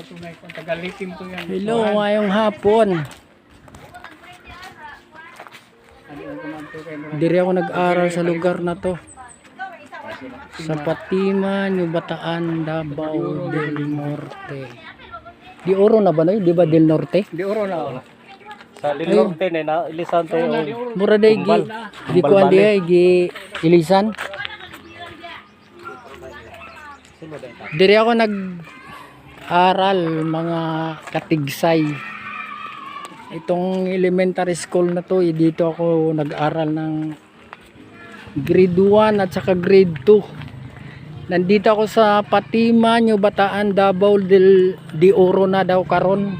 patunay ko tagalitim to yan. Hello, ngayong hapon. Diri ako nag-aral sa lugar na to. Sa Fatima, New Bataan, Davao del Norte. Di Oro na ba no? Di ba del Norte? Di oro na. Sa del Norte na ilisan to yung Mura day gi ko andi gi ilisan. Diri ako nag-aral mga katigsay. Itong elementary school na to, dito ako nag-aral ng grade 1 at saka grade 2. Nandito ako sa Fatima, New Bataan, Davao del Oro na daw karon.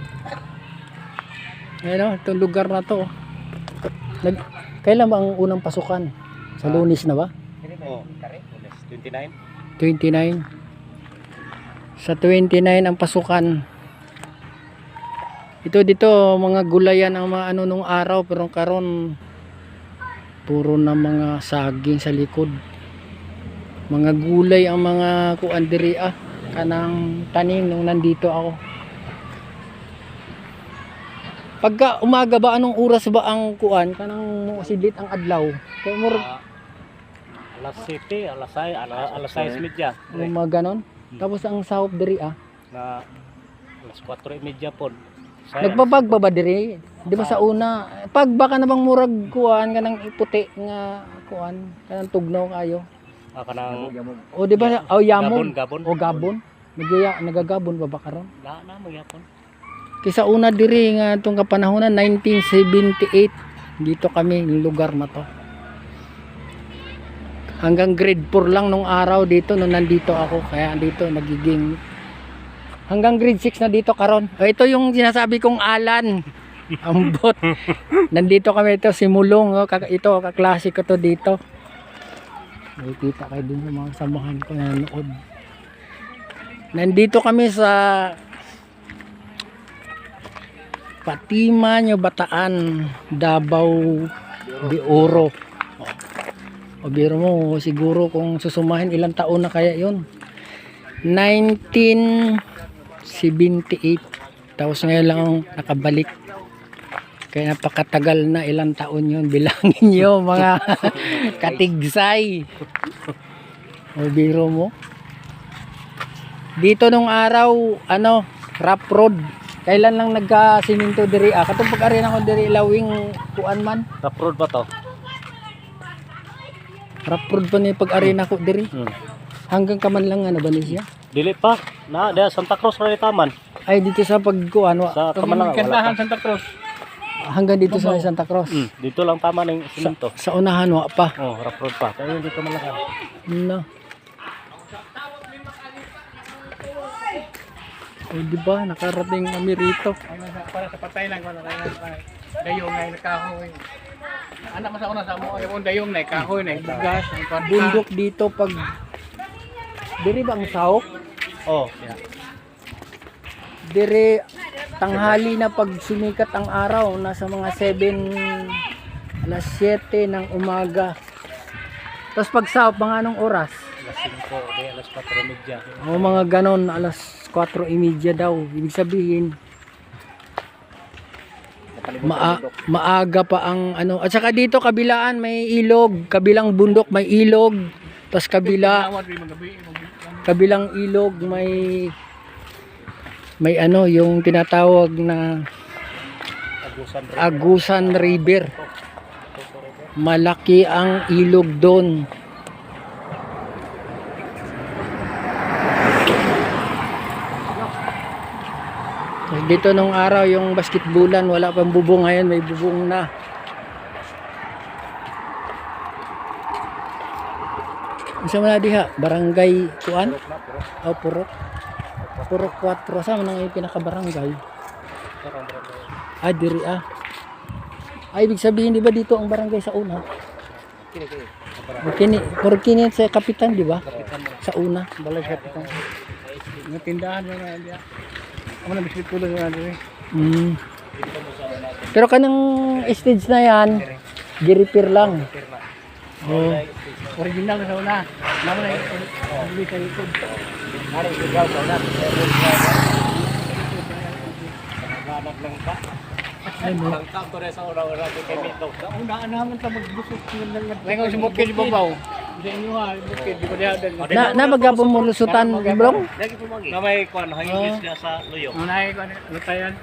Ayun, itong lugar na to. Kailan ba ang unang pasukan? Sa Lunes na ba? oh, 29. 29. Sa 29 ang pasukan. Ito dito mga gulayan ang mga ano nung araw, pero karon puro na mga saging sa likod. Mga gulay ang mga kuan diri kanang tanim nung nandito ako. Pagka umaga ba anong oras ba ang kuan kanang sidlit ang adlaw? Kay mur Alas 7, alas 6 media. mga ganon. Tapos ang sahop diri Na alas 4:30 po. nagpapagba ba diri? Di ba sa una, pag baka na bang murag kuan kanang iputi nga kuan, kanang tugnaw kayo. Kanang O di ba yamon gabon. o gabon? Nagagabon ba karon? Na magyapon. Kisa una diri nga tong kapanahonan 1978 dito kami ng lugar na to. Hanggang grade 4 lang nung araw dito nung nandito ako, kaya dito nagiging hanggang grade 6 na dito karon. Ito yung sinasabi kong Alan. Ang bot. Nandito kami ito si Mulong, ito kaklase ko to dito. Nakikita kayo din yung mga samahan ko na nanood. Nandito kami sa Fatima, New Bataan, Davao de Oro. O biro mo siguro kung susumahin ilang taon na kaya yon. 1978. Tapos ngayon lang nakabalik. Kaya napakatagal na, ilang taon yun. Bilangin nyo mga katigsay. O biro mo. Dito nung araw, rough road. Kailan lang nagka-siminto diri katong pag-ari na ko diri lawing kuan man. Rough road ba to? Rough road pa ni pag-ari na ko diri. Hanggang kaman lang ba ni siya? Dili pa. Na Santa Cruz ra taman. Ay dito sa pagkuan Sa Kamanang Kantahan Santa Cruz. hanggang dito sa Santa Cruz. Dito lang tama ng siminto. Sa unahan wa pa. Oh, rough road pa. Kaya dito man lang. No. O di ba nakarating kami rito. Para sa patay lang ko na dayong na kahoy. Anak masa una sa mo yung dayong na kahoy na bugas, Bundok dito pag diri ba ang sahok? Oh, Diri tanghali na pag sumikat ang araw, nasa mga 7 ng umaga. Tapos pag sahop mga anong oras? alas 5, alas 4:30. O mga ganon, alas 4:30 daw. Ibig sabihin maaga pa ang at saka dito kabilaan may ilog, kabilang bundok may ilog, tapos kabilang ilog may yung tinatawag na Agusan River. Malaki ang ilog doon. Dito nung araw yung basketballan wala pang bubong, ngayon may bubong na. Isa mo na diha, barangay kuan? O Purok 4 sa man ang pinaka-barangay. Diri Ay ibig sabihin di ba dito ang barangay sa una? Kini sa kapitan di ba? Sa una, balay kapitan. Yung tindahan mo na diya. Ako na biscuit pulo na diri. Pero kanang stage na yan, gi-repair lang. Oh. Original sa una. Naman na yung sa likod. Ano? Ang tampo rin sa ura-ura di kay Mito. Unaan naman sa magbusok. Lengaw si Bukid di babaw. Sa inyo ha, Bukid, di ko dihadan. Na magapon mo lusutan, bro? Lagi pumagi. Na may kuan hangin niya sa luyo. Unahin ko, lutayan.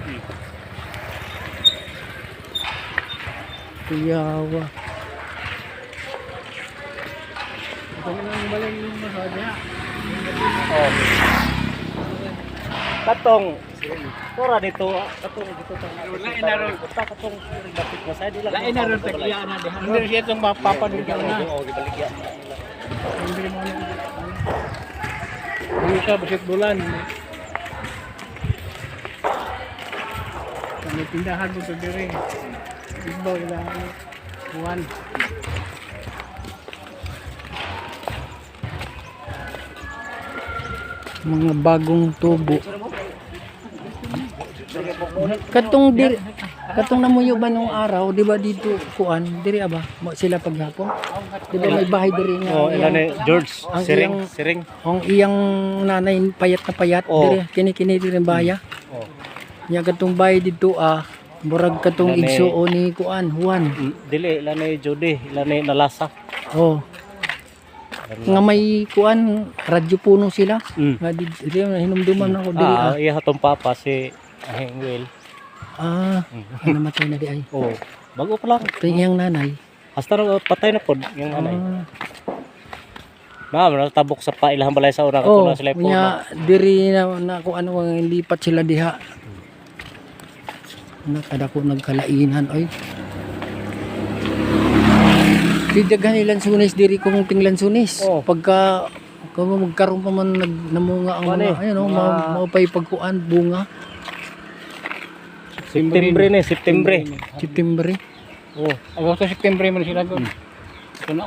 Kuyawa. Ito ko nang balang yung masada. Oh. Katong ora dito, katong dito ta. Lain na ron. Katong dapat mo sa di lang. Lain na ron taglian na di. Hindi siya itong mapapadugyan na. Oo, gibaligya. Hindi mo na. Hindi siya basit bulan. Kami tindahan mo ito diri. Ibaw ilang buwan. Mga bagong tubo. Katong namuyo ba nung araw, di ba dito kuan, diri ba? Mo sila paghapon. Di ba may bahay diri nga. Oh, ilan ni George ang Siring, iyang- Siring. Ang iyang nanay payat na payat Oh. diri kini diri baya. Oh. Nya katong bahay dito murag katong Ilan ni- igsuon ni kuan, Juan. Dili ilan ni Judy, ilan ni Nalasa. Oh. Nga may kuan, radyo puno sila. Mm. Nga di hinumduman ako diri. Iya hatong papa si Ahing Will. Ang namatay na di ay. Oh, bago pa lang. Ito yung iyang nanay. Hasta na patay na pod yung anay. Ah. Natabok sa pa ilahang balay sa ura Oh, katulad sila po. nya diri na kung ano ang lipat sila diha. Nakada ko nagkalainan oy. Didaghan ilang sunis diri kung tinglan sunis. Oh. Pagka kung magkaroon pa man namunga ang Ano mga ayun mga- maupay pagkuan bunga September ni, September. September. Oh, Agosto, September man sila doon.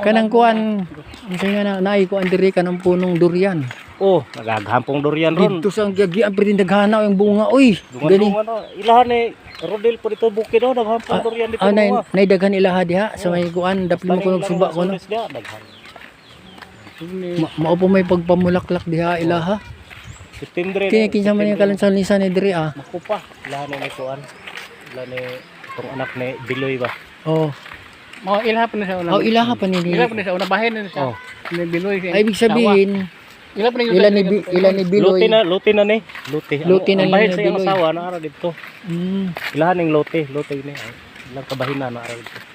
Kanang kuan unsa nga na naay kuan diri kanang punong durian. oh, nagaghampong durian ron. Dito sa gigian pero daghana ang bunga oy. Gani. Dungan ano, ilahan ni Rodel po dito bukid daw naghampong durian dito. Nay daghan ilaha diha sa may kuan dapli mo kunog suba ko no. Mao pa may pagpamulaklak diha ilaha. September. Kini kinsa man yung kalansan ni diri Naku pa, ilahan ni kuan. Ilahan ni itong anak ni Biloy ba. Oh. Mga ilaha pa na sa una. Oh ilaha pa nini. Ilaha pa na sa una. Bahin na siya. Oh. Biloy siya. Ay ibig sabihin Ilaha pa na yung ilan ni Biloy. Luti na ni. Luti. Luti na Ang bahid ni sa iyang Biloy. asawa na ara dito. Mm. Ilahan ning lote ni. Ilang kabahin na ara dito.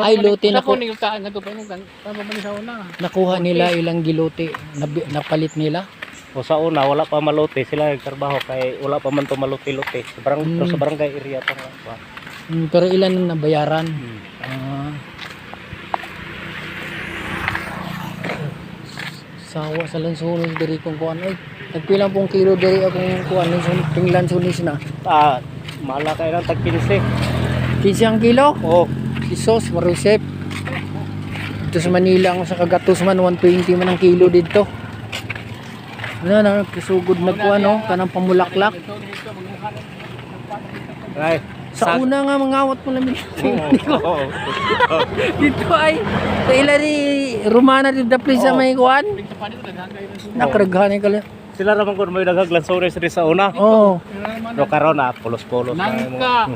Ay, luti na ko. ko. Usap ko niyutaan nga to pa yung tama ba ni sa una. Nakuha nila ilang gilote napalit nila. O sa una wala pa malote sila nagtrabaho kay wala pa man to malote-lote. Pero sa barangay area pa nga. Pero ilan ang nabayaran? Sawa sa lansunis diri kung kuan oy. Nagpilang pong kilo diri akong kuan ni tinglan sunis na. Mahala kayo ng tag 15. 15 ang kilo. Oh, Isos, marusep. Dito sa Manila, ang sa Kagatos man, 120 man ang kilo dito. Ano na, kasugod na po ano, kanang pamulaklak. right. Sa una nga, mangawat mo namin. Oo. Dito ay, sa ila ni Romana dito dapli sa may kuan. Nakaraghanin ka lang. Sila naman kung may naghaglan sores rin sa una. Oo. Pero karon pulos-pulos. Nangka.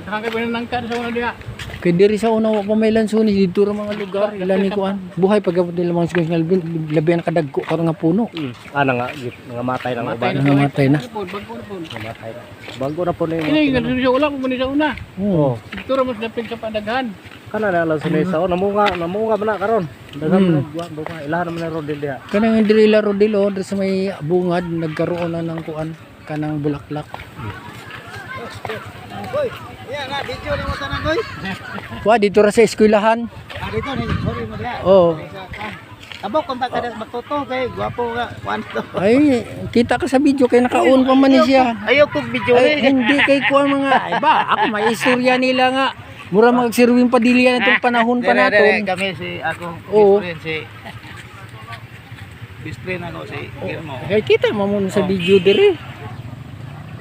Nangka ko ng nangka sa una diha. Kaya diri sa una, wala pa may lansunis dito ra mga lugar. Ilan ni kuan. Buhay pagkabot nila mga sunis nga labi ang kadagko karon nga puno. Nangamatay ng uban. Namatay na. Nangamatay na. Bago na po na Ini yung nga siya wala ko ni sa una. Oo. Dito ra mas dapig sa padaghan. kana na lang sunay sa una. Namunga ba na karon? Dagan mo na bunga. Ilahan naman na rodil diha. Kanang diri la rodilo diri sa may bungad nagkaroon na ng kuan kanang bulaklak. Boy, iya nga video ni mo tanan boy. Wa dito ra sa eskwelahan. Dito ni sorry mo diha. Oo. Tabok kontak ka des magtuto kay gwapo nga one to. Ay, kita ka sa video kay naka-on pa man ni siya. Ayaw kog video Ay, ni. hindi kay kuan mga ay ba ako may istorya nila nga. Mura magsirwing padilya na itong panahon pa naton. Kami si ako Oo. best friend si best friend ako si Guillermo. Kay kita mo sa video diri.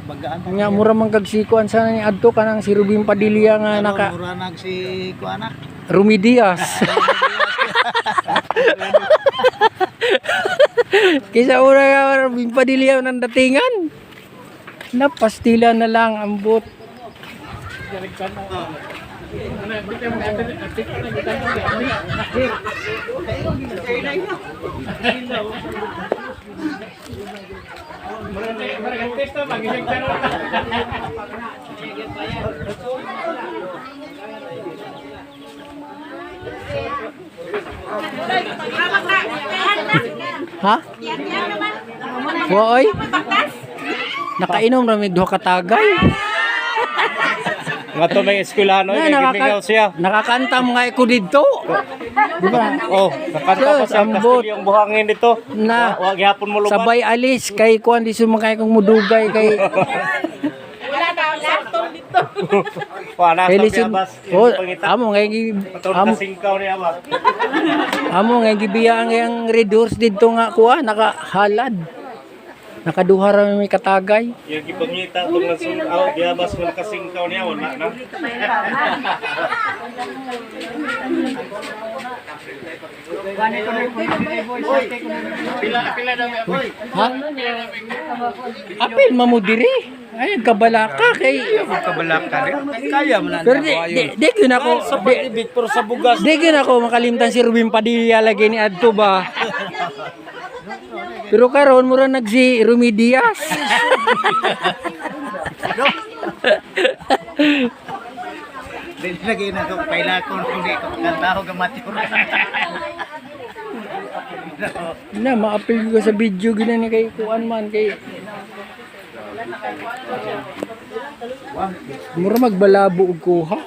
Bagaan pa. Nga mura man kag sikuan sana ni adto kanang si Rubin Padilla nga naka mura nag si kuana. Rumi Diaz. Kisa ura nga Rubin Padilla ng datingan. Napastila na lang ang bot. galigtan na. Ano, dito yung atik na gitan mo. Marang testa magiligtan na. Ha? Woy. Nakainom ra mig duha ka tagay. Nga to may eskwelahan oy, gimingaw siya. Nakakanta mga ko dito. Di ba? Oh, nakanta pa siya Ambot. kastil yung buhangin dito. Na Wa gihapon mo lubat. sabay alis kay kuan di sumakay kong mudugay kay Wala kay sa lisin. piyabas. Oh, Pangita. amo ngay Patulog amo, na singkaw niya ba? amo ngay gibiya ang red horse dito nga kuha nakahalad. Nakaduha ra may katagay. Yung gipangita tong nasungaw, giyabas mo nakasingkaw niya wala na. Pila daw may aboy. Ha? Apil mamudiri. Ay kabalaka kay Kabalaka rin. Kaya mo na. pero di gyud ako Ibig pero sa bugas. di gyud ako makalimtan si Rubin Padilla lagi ni adto ba. Pero karon mura nag si Rumi Diaz. Dili lagi na ko paila ko hindi ko kantaho gamati ko. Na maapil ko sa video ginani kay kuan man kay mura magbalabo og kuha.